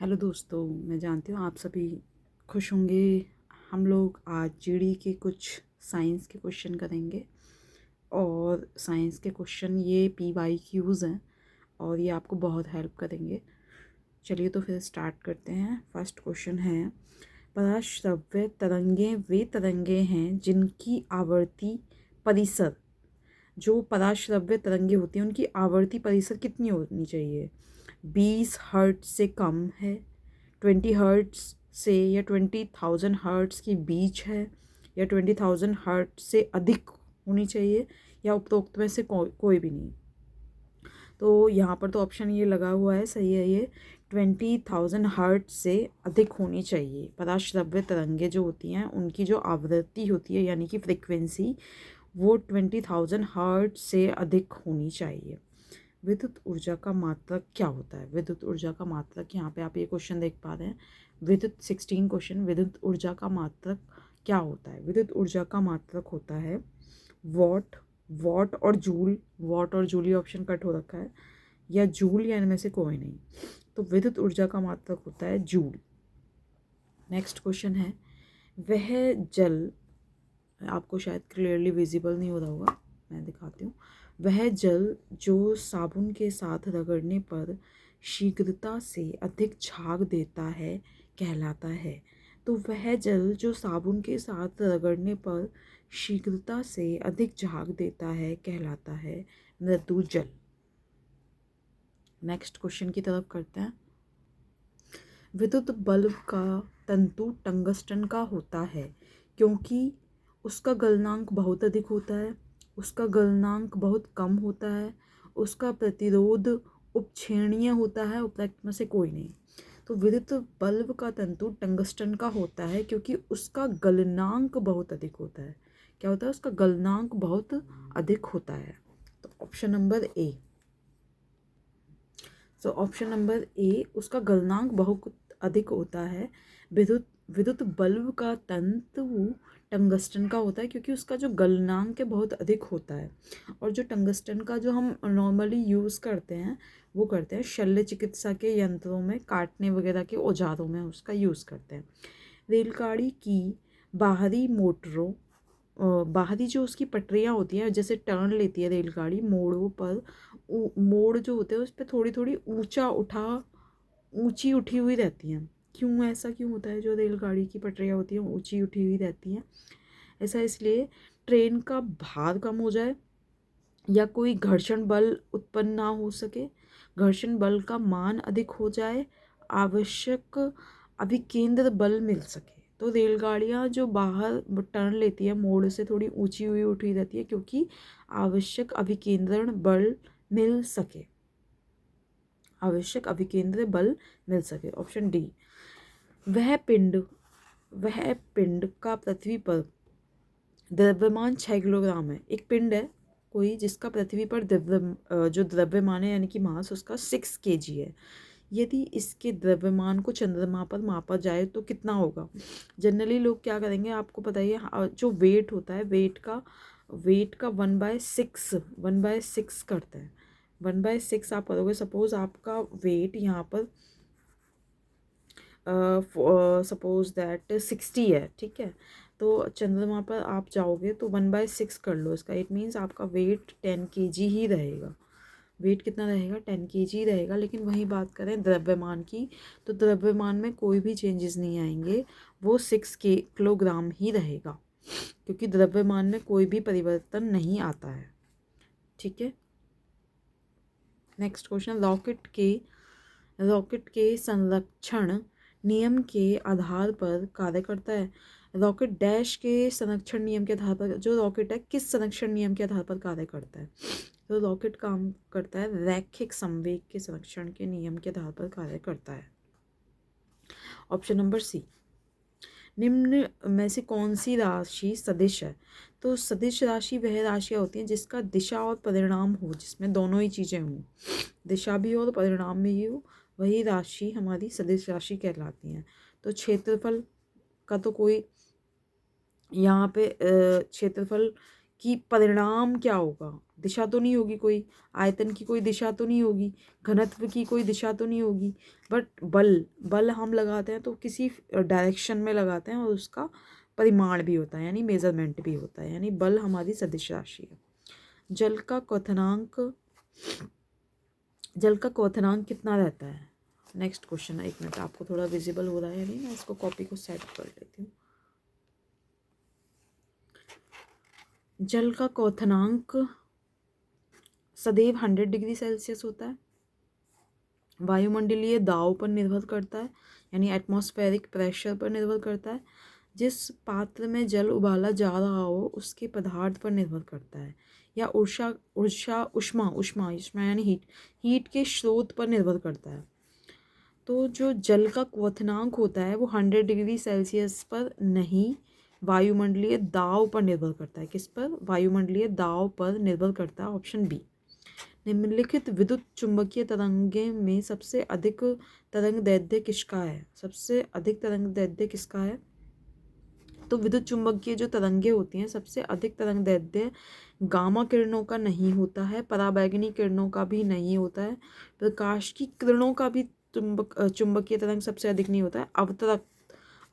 Hello दोस्तों, मैं जानती हूँ आप सभी खुश होंगे। हम लोग आज जीडी के कुछ साइंस के क्वेश्चन करेंगे और साइंस के क्वेश्चन ये PYQs हैं और ये आपको बहुत हेल्प करेंगे। चलिए तो फिर स्टार्ट करते हैं। फर्स्ट क्वेश्चन है, पराश्रव्य तरंगें वे तरंगें हैं जिनकी आवर्ती परिसर, जो पराश्रव्य तरंगें होती हैं उनकी आवर्ती परिसर कितनी होनी चाहिए? 20 हर्ट्ज से कम है, 20 हर्ट्ज से या 20,000 हर्ट्ज के बीच है, या 20,000 हर्ट्ज से अधिक होनी चाहिए, या उपरोक्त में से कोई भी नहीं। तो यहाँ पर तो ऑप्शन ये लगा हुआ है, सही है ये। 20,000 हर्ट्ज से अधिक होनी चाहिए। पराश्रव्य तरंगें जो होती हैं उनकी जो आवृत्ति होती है यानी कि फ्रिक्वेंसी, वो 20,000 हर्ट्ज से अधिक होनी चाहिए। विद्युत ऊर्जा का मात्रक क्या होता है? विद्युत ऊर्जा का मात्रक, यहाँ पे आप ये क्वेश्चन देख पा रहे हैं, विद्युत 16 क्वेश्चन। विद्युत ऊर्जा का मात्रक क्या होता है? विद्युत ऊर्जा का मात्रक होता है वॉट, वॉट और जूल। वॉट और जूल, ये ऑप्शन कट हो रखा है, या जूल, या इनमें से कोई नहीं। तो विद्युत ऊर्जा का मात्रक होता है जूल। नेक्स्ट क्वेश्चन है, वह जल, आपको शायद क्लियरली विजिबल नहीं हो रहा होगा, मैं दिखाती हूँ। वह जल जो साबुन के साथ रगड़ने पर शीघ्रता से अधिक झाग देता है कहलाता है। तो वह जल जो साबुन के साथ रगड़ने पर शीघ्रता से अधिक झाग देता है कहलाता है मृदु जल। नेक्स्ट क्वेश्चन की तरफ करते हैं। विद्युत बल्ब का तंतु टंगस्टन का होता है क्योंकि उसका गलनांक बहुत अधिक होता है, उसका गलनांक बहुत कम होता है, उसका प्रतिरोध उपक्षेपणीय होता है, उपरोक्त में से कोई नहीं। तो विद्युत बल्ब का तंतु टंगस्टन का होता है क्योंकि उसका गलनांक बहुत अधिक होता है। क्या होता है? उसका गलनांक बहुत अधिक होता है। तो option number A. So option number A, उसका गलनांक बहुत अधिक होता है। विद्युत विद्युत बल्ब का तंतु टंगस्टन का होता है क्योंकि उसका जो गलनांक है बहुत अधिक होता है। और जो टंगस्टन का जो हम नॉर्मली यूज़ करते हैं वो करते हैं शल्य चिकित्सा के यंत्रों में, काटने वगैरह के औजारों में उसका यूज़ करते हैं। रेलगाड़ी की बाहरी मोटरों, बाहरी जो उसकी पटरियाँ होती हैं, जैसे टर्न लेती है रेलगाड़ी मोड़ों पर, मोड़ जो होते हैं उस पर थोड़ी थोड़ी ऊंची उठी हुई रहती हैं। क्यों ऐसा क्यों होता है? जो रेलगाड़ी की पटरियाँ होती हैं ऊंची उठी हुई रहती हैं, ऐसा इसलिए ट्रेन का भार कम हो जाए या कोई घर्षण बल उत्पन्न ना हो सके, घर्षण बल का मान अधिक हो जाए, आवश्यक अभिकेंद्र बल मिल सके। तो रेलगाड़ियाँ जो बाहर टर्न लेती है मोड़ से थोड़ी ऊंची हुई उठी रहती है क्योंकि आवश्यक अभिकेंद्रण बल मिल सके, आवश्यक अभिकेंद्र बल मिल सके। Option D. वह पिंड का पृथ्वी पर द्रव्यमान 6 किलोग्राम है। एक पिंड है कोई जिसका पृथ्वी पर जो द्रव्यमान है यानी कि मास उसका 6 kg है। यदि इसके द्रव्यमान को चंद्रमा पर मापा जाए तो कितना होगा? जनरली लोग क्या करेंगे, आपको पता ही है, जो वेट होता है वेट का 1/6 करते हैं। 1/6 आप करोगे, सपोज आपका वेट यहाँ पर सपोज दैट 60 है, ठीक है। तो चंद्रमा पर आप जाओगे तो 1/6 कर लो इसका, इट मीन्स आपका वेट 10 kg ही रहेगा। वेट कितना रहेगा? 10 kg ही रहेगा। लेकिन वही बात करें द्रव्यमान की, तो द्रव्यमान में कोई भी चेंजेस नहीं आएंगे, वो 6 किलोग्राम ही रहेगा क्योंकि द्रव्यमान में कोई भी परिवर्तन नहीं आता है, ठीक है। नेक्स्ट क्वेश्चन, रॉकेट के संरक्षण नियम के आधार पर कार्य करता है। रॉकेट डैश के संरक्षण नियम के आधार पर, जो रॉकेट है किस संरक्षण नियम के आधार पर कार्य करता है? तो रॉकेट काम करता है रैखिक संवेग के संरक्षण के नियम के आधार पर कार्य करता है। Option number C. निम्न में से कौन सी राशि सदिश है? तो सदिश राशि वह राशियाँ होती हैं जिसका दिशा और परिणाम हो, जिसमें दोनों ही चीज़ें हों, दिशा भी हो और परिणाम भी हो, वही राशि हमारी सदिश राशि कहलाती हैं। तो क्षेत्रफल का तो कोई यहाँ पे क्षेत्रफल कि परिणाम क्या होगा, दिशा तो नहीं होगी कोई, आयतन की कोई दिशा तो नहीं होगी, घनत्व की कोई दिशा तो नहीं होगी, बट बल बल हम लगाते हैं तो किसी डायरेक्शन में लगाते हैं और उसका परिमाण भी होता है, यानी मेजरमेंट भी होता है, यानी बल हमारी सदिश राशि है। जल का क्वथनांक कितना रहता है? नेक्स्ट क्वेश्चन है, 1 मिनट, आपको थोड़ा विजिबल हो रहा है या नहीं, मैं इसको कॉपी को सेट कर लेती हूँ। जल का क्वथनांक सदैव 100 डिग्री सेल्सियस होता है। वायुमंडलीय दाब पर निर्भर करता है, यानी एटमॉस्फेरिक प्रेशर पर निर्भर करता है। जिस पात्र में जल उबाला जा रहा हो उसके पदार्थ पर निर्भर करता है, या उष्मा यानी हीट के स्रोत पर निर्भर करता है। तो जो जल का क्वथनांक होता है वो 100 डिग्री सेल्सियस पर नहीं, वायुमंडलीय दाब पर निर्भर करता है। किस पर? वायुमंडलीय दाब पर निर्भर करता है, ऑप्शन बी। निम्नलिखित विद्युत चुंबकीय तरंगे में सबसे अधिक तरंग दैर्ध्य किसका है? सबसे अधिक तरंग दैर्ध्य किसका है? तो विद्युत चुंबकीय जो तरंगे होती हैं सबसे अधिक तरंग दैर्ध्य गामा किरणों का नहीं होता है, पराबैंगनी किरणों का भी नहीं होता है, प्रकाश की किरणों का भी चुंबकीय तरंग सबसे अधिक नहीं होता है।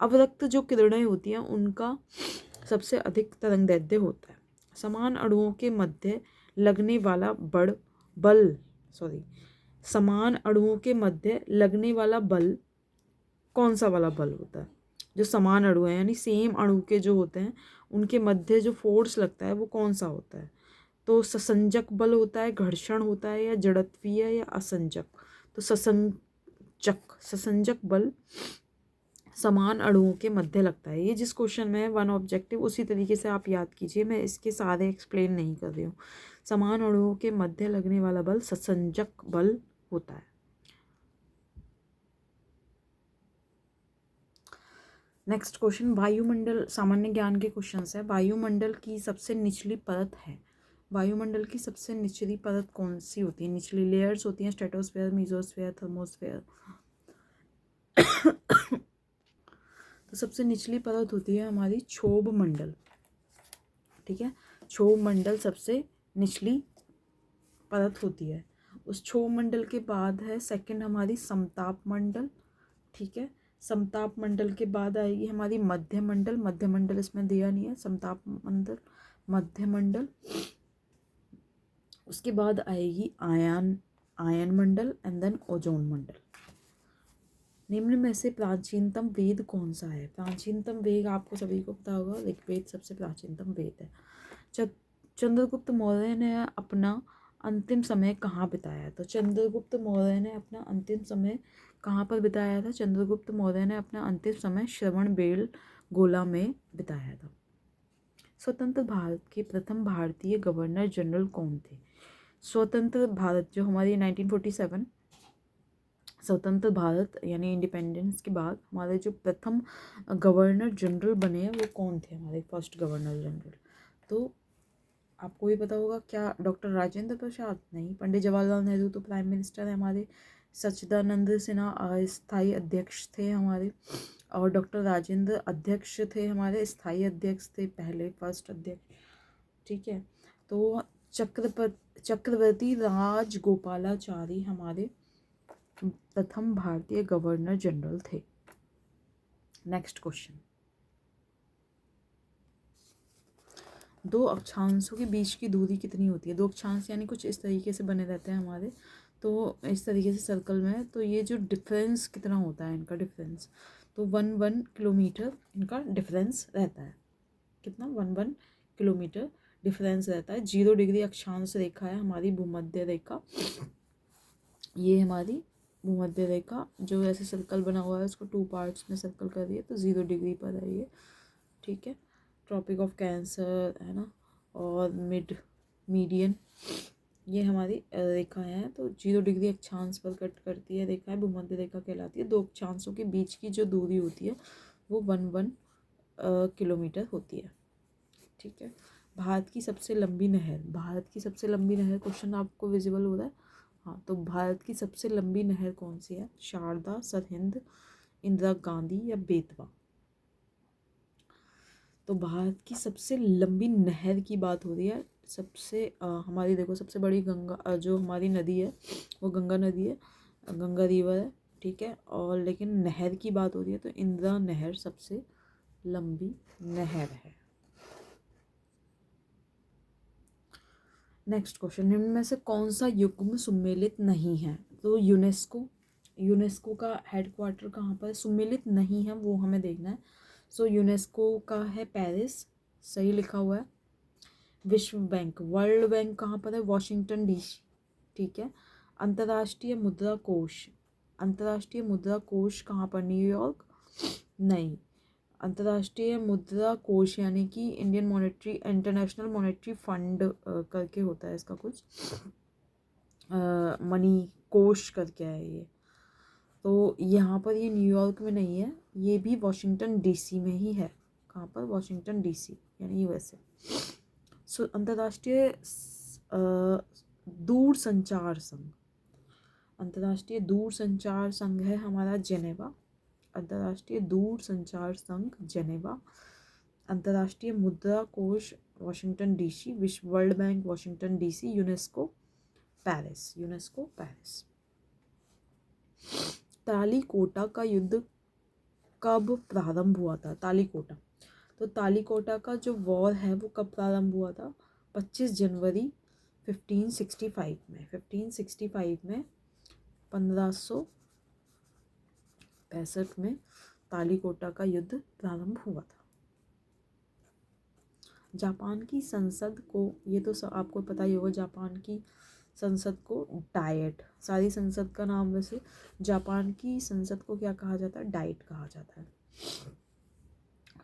अवरक्त जो किरणें होती हैं उनका सबसे अधिक तरंग दैर्ध्य होता है। समान अणुओं के मध्य लगने वाला समान अणुओं के मध्य लगने वाला बल कौन सा वाला बल होता है? जो समान अणु है, यानी सेम अणु के जो होते हैं उनके मध्य जो फोर्स लगता है वो कौन सा होता है? तो ससंजक बल होता है, घर्षण होता है, या जड़त्वीय, या असंजक? तो ससंजक बल समान अणुओं के मध्य लगता है। ये जिस क्वेश्चन में है वन ऑब्जेक्टिव, उसी तरीके से आप याद कीजिए, मैं इसके सारे एक्सप्लेन नहीं कर रही हूँ। समान अणुओं के मध्य लगने वाला बल ससंजक बल होता है। नेक्स्ट क्वेश्चन, वायुमंडल, सामान्य ज्ञान के क्वेश्चन है। वायुमंडल की सबसे निचली परत है, वायुमंडल की सबसे निचली परत कौन सी होती है? निचली लेयर्स होती हैं, स्ट्रेटोस्फेयर, मीजोस्फेयर, थर्मोस्फेयर। तो सबसे निचली परत होती है हमारी क्षोभ मंडल, ठीक है। क्षोभ मंडल सबसे निचली परत होती है। उस क्षोभ मंडल के बाद है सेकंड हमारी समताप मंडल, ठीक है। समताप मंडल के बाद आएगी हमारी मध्य मंडल, मध्य मंडल इसमें दिया नहीं है, समताप मंडल, मध्य मंडल। उसके बाद आएगी आयन मंडल एंड देन ओजोन मंडल। निम्न में से प्राचीनतम वेद कौन सा है? प्राचीनतम वेद आपको सभी को पता होगा, ऋग्वेद सबसे प्राचीनतम वेद है। चंद्रगुप्त मौर्य ने अपना अंतिम समय कहाँ बिताया? तो चंद्रगुप्त मौर्य ने अपना अंतिम समय कहाँ पर बिताया था? चंद्रगुप्त मौर्य ने अपना अंतिम समय श्रवणबेलगोला में बिताया था। स्वतंत्र भारत के प्रथम भारतीय गवर्नर जनरल कौन थे? स्वतंत्र भारत जो हमारी 1947 स्वतंत्र भारत यानी इंडिपेंडेंस के बाद हमारे जो प्रथम गवर्नर जनरल बने हैं वो कौन थे? हमारे फर्स्ट गवर्नर जनरल, तो आपको भी पता होगा क्या? डॉक्टर राजेंद्र प्रसाद? नहीं, पंडित जवाहरलाल नेहरू तो प्राइम मिनिस्टर है हमारे। सच्चिदानंद सिन्हा अस्थाई अध्यक्ष थे हमारे, और डॉक्टर राजेंद्र अध्यक्ष थे हमारे, स्थायी अध्यक्ष थे, पहले फर्स्ट अध्यक्ष, ठीक है। तो चक्रवर्ती राजगोपालाचारी हमारे प्रथम भारतीय गवर्नर जनरल थे। नेक्स्ट क्वेश्चन, दो अक्षांशों के बीच की दूरी कितनी होती है? दो अक्षांश यानी कुछ इस तरीके से बने रहते हैं हमारे, तो इस तरीके से सर्कल में, तो ये जो डिफरेंस कितना होता है इनका डिफरेंस, तो 1 किलोमीटर इनका डिफरेंस रहता है। कितना? 1 किलोमीटर डिफरेंस रहता है। 0 डिग्री अक्षांश रेखा है हमारी भूमध्य रेखा, ये हमारी भूमध्य रेखा जो ऐसे सर्कल बना हुआ है उसको 2 पार्ट्स में सर्कल कर दिए, तो 0 डिग्री पर है ये, ठीक है। ट्रॉपिक ऑफ कैंसर है ना, और मीडियन, ये हमारी रेखा है, तो 0 डिग्री अक्षांश पर कट करती है रेखा है, भूमध्य रेखा कहलाती है। दो अक्षांशों के बीच की जो दूरी होती है वो 1 किलोमीटर होती है, ठीक है। भारत की सबसे लंबी नहर, भारत की सबसे लंबी नहर, क्वेश्चन आपको विजिबल हो रहा है? हाँ, तो भारत की सबसे लंबी नहर कौन सी है? शारदा, सरहिंद, इंदिरा गांधी, या बेतवा? तो भारत की सबसे लंबी नहर की बात हो रही है। सबसे हमारी देखो सबसे बड़ी गंगा जो हमारी नदी है वो गंगा नदी है, गंगा रिवर है, ठीक है। और लेकिन नहर की बात हो रही है तो इंदिरा नहर सबसे लंबी नहर है। नेक्स्ट क्वेश्चन, निम्न में से कौन सा युग्म सम्मिलित नहीं है? तो यूनेस्को का हेडक्वार्टर कहाँ पर सम्मिलित नहीं है वो हमें देखना है। सो यूनेस्को का है पेरिस, सही लिखा हुआ है। विश्व बैंक वर्ल्ड बैंक कहाँ पर है? वॉशिंगटन डीसी, ठीक है। अंतर्राष्ट्रीय मुद्रा कोष कहाँ पर? न्यूयॉर्क नहीं। अंतर्राष्ट्रीय मुद्रा कोष यानी कि इंटरनेशनल मॉनेटरी फंड करके होता है इसका कुछ, मनी कोष करके है ये। तो यहाँ पर ये न्यूयॉर्क में नहीं है, ये भी वॉशिंगटन डीसी में ही है। कहाँ पर? वॉशिंगटन डीसी यानी यूएसए। सो अंतर्राष्ट्रीय दूरसंचार संघ है हमारा जेनेवा। अंतर्राष्ट्रीय दूरसंचार संघ जेनेवा। अंतर्राष्ट्रीय मुद्रा कोष वॉशिंगटन डीसी। विश्व world bank Washington DC. UNESCO Paris. Talikota का युद्ध कब प्रारंभ हुआ था? तालीकोटा का जो वॉर है वो कब प्रारंभ हुआ था? 25 जनवरी 1565 में 1565 में तालीकोटा का युद्ध प्रारंभ हुआ था। जापान की संसद को, ये तो आपको पता ही होगा, जापान की संसद को डाइट, सारी संसद का नाम वैसे जापान की संसद को क्या कहा जाता है? डाइट कहा जाता है।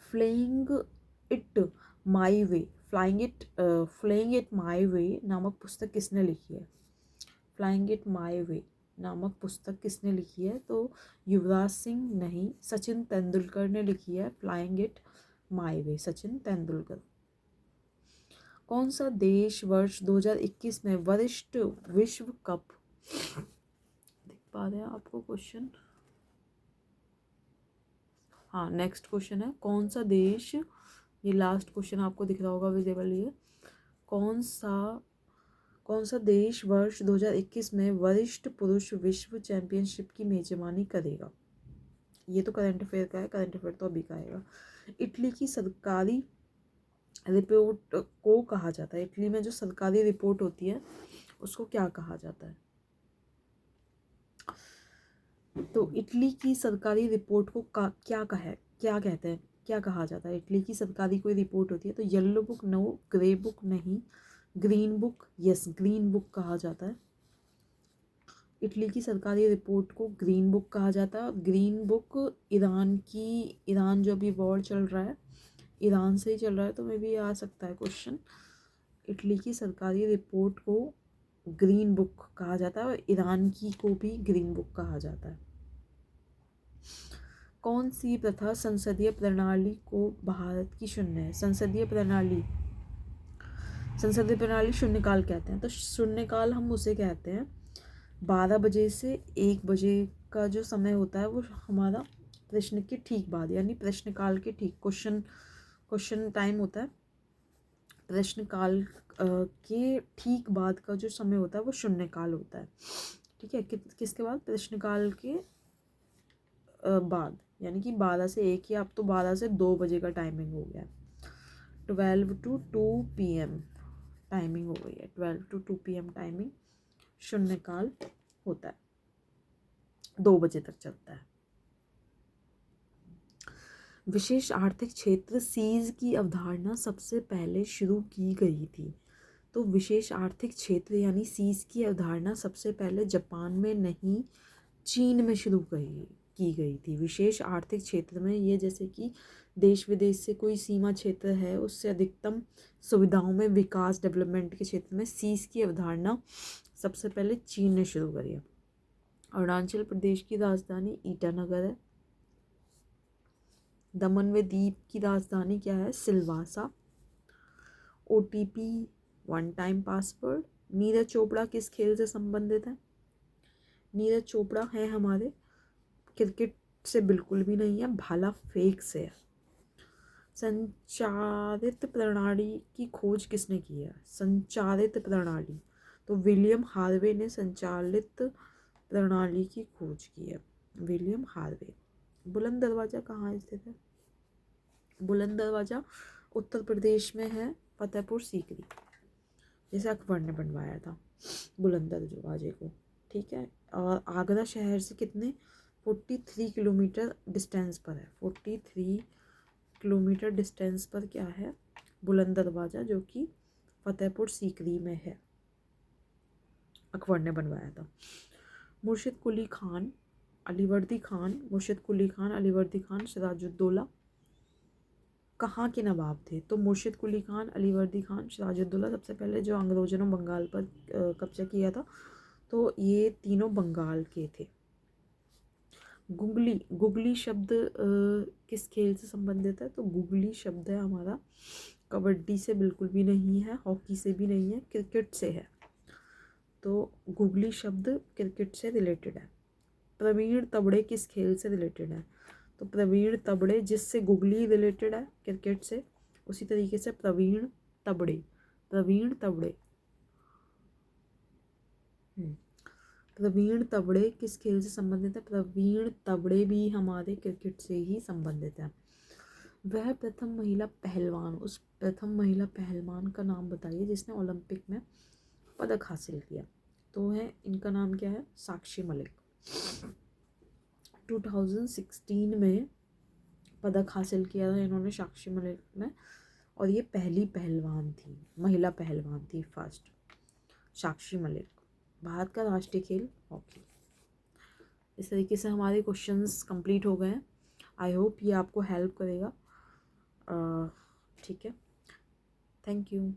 फ्लेइंग इट माई वे नामक पुस्तक किसने लिखी है? फ्लाइंग इट माई वे नामक पुस्तक किसने लिखी है? तो युवराज सिंह नहीं, सचिन तेंदुलकर ने लिखी है फ्लाइंग इट माई वे, सचिन तेंदुलकर। कौन सा देश वर्ष 2021 में वरिष्ठ विश्व कप, देख पा रहे हैं आपको क्वेश्चन? हाँ, नेक्स्ट क्वेश्चन है, कौन सा देश, ये लास्ट क्वेश्चन आपको दिख रहा होगा विजिबल, ये कौन सा देश वर्ष 2021 में वरिष्ठ पुरुष विश्व चैंपियनशिप की मेजबानी करेगा? ये तो करंट अफेयर का है, करंट अफेयर तो अभी का आएगा। इटली की सरकारी रिपोर्ट को कहा जाता है, इटली में जो सरकारी रिपोर्ट होती है उसको क्या कहा जाता है? तो इटली की सरकारी रिपोर्ट को क्या कहते हैं, क्या कहा जाता है? इटली की सरकारी कोई रिपोर्ट होती है तो yellow book no, grey book नहीं, green book yes, green book कहा जाता है। इटली की सरकारी रिपोर्ट को ग्रीन बुक कहा जाता है। ग्रीन बुक ईरान जो अभी वॉर चल रहा है, ईरान से ही चल रहा है, तो मे भी आ सकता है क्वेश्चन। इटली की सरकारी रिपोर्ट को ग्रीन बुक कहा जाता है और ईरान की को भी ग्रीन बुक कहा जाता है। कौन सी प्रथा संसदीय प्रणाली को भारत की शून्य है? संसदीय प्रणाली शून्यकाल कहते हैं। तो शून्यकाल हम उसे कहते हैं 12 बजे से 1 बजे का जो समय होता है वो हमारा प्रश्न के ठीक बाद, यानी प्रश्नकाल के ठीक, क्वेश्चन टाइम होता है, प्रश्नकाल के ठीक बाद का जो समय होता है वो शून्यकाल होता है, ठीक है। किसके बाद? प्रश्नकाल के बाद, यानी कि 12 से 1 या अब तो 12 से 2 बजे का टाइमिंग हो गया है। 12 to 2 PM टाइमिंग हो गई है, 12 to 2 PM टाइमिंग शून्यकाल होता है, 2 बजे तक चलता है। विशेष आर्थिक क्षेत्र सीज की अवधारणा सबसे पहले शुरू की गई थी। तो विशेष आर्थिक क्षेत्र यानी सीज की अवधारणा सबसे पहले जापान में नहीं, चीन में शुरू की गई थी। विशेष आर्थिक क्षेत्र में ये जैसे कि देश विदेश से कोई सीमा क्षेत्र है, उससे अधिकतम सुविधाओं में विकास, डेवलपमेंट के क्षेत्र में सीज की अवधारणा सबसे पहले चीन ने शुरू करी है। अरुणाचल प्रदेश की राजधानी ईटानगर है। दमन व दीप की राजधानी क्या है? Silvassa. OTP one time password. Neeraj Chopra किस खेल से संबंधित है? नीरज चोपड़ा है हमारे क्रिकेट से बिल्कुल भी नहीं है, भाला फेंक से है। संचारित प्रणाली की खोज किसने की है? संचारित प्रणाली, तो विलियम हार्वे ने संचालित प्रणाली की खोज की है, विलियम हार्वे। बुलंद दरवाज़ा कहाँ स्थित है? बुलंद दरवाज़ा उत्तर प्रदेश में है, फतेहपुर सीकरी, जैसे अकबर ने बनवाया था बुलंद दरवाजे को, ठीक है। और आगरा शहर से कितने 43 किलोमीटर डिस्टेंस पर है, 43 किलोमीटर डिस्टेंस पर क्या है? बुलंद दरवाज़ा, जो कि फतेहपुर सीकरी में है, अकबर ने बनवाया था। मुर्शिद कुली खान, अलीवर्दी खान, मुर्शिद कुली खान, अलीवर्दी खान, सिराजुद्दौला कहाँ के नवाब थे? तो मुर्शिद कुली खान, अलीवर्दी खान, सिराजुद्दौला सबसे पहले जो अंग्रेजों ने बंगाल पर कब्जा किया था, तो ये तीनों बंगाल के थे। गुगली, गुगली शब्द किस खेल से संबंधित है? तो गुगली शब्द है हमारा कबड्डी से बिल्कुल भी नहीं है, हॉकी से भी नहीं है, क्रिकेट से है। तो गुगली शब्द क्रिकेट से रिलेटेड है। प्रवीण तबड़े किस खेल से रिलेटेड है? तो प्रवीण तबड़े, जिससे गुगली रिलेटेड है क्रिकेट से, उसी तरीके से प्रवीण तबड़े, प्रवीण तबड़े प्रवीण तबड़े किस खेल से संबंधित है? प्रवीण तबड़े भी हमारे क्रिकेट से ही संबंधित है। वह प्रथम महिला पहलवान, उस प्रथम महिला पहलवान का नाम बताइए जिसने ओलंपिक में पदक हासिल किया। तो है, इनका नाम क्या है? साक्षी मलिक। 2016 में पदक हासिल किया था इन्होंने, साक्षी मलिक ने, और ये पहली पहलवान थी, महिला पहलवान थी, फर्स्ट, साक्षी मलिक। भारत का राष्ट्रीय खेल हॉकी। इस तरीके से हमारे क्वेश्चंस कंप्लीट हो गए हैं। आई होप ये आपको हेल्प करेगा। ठीक है, थैंक यू।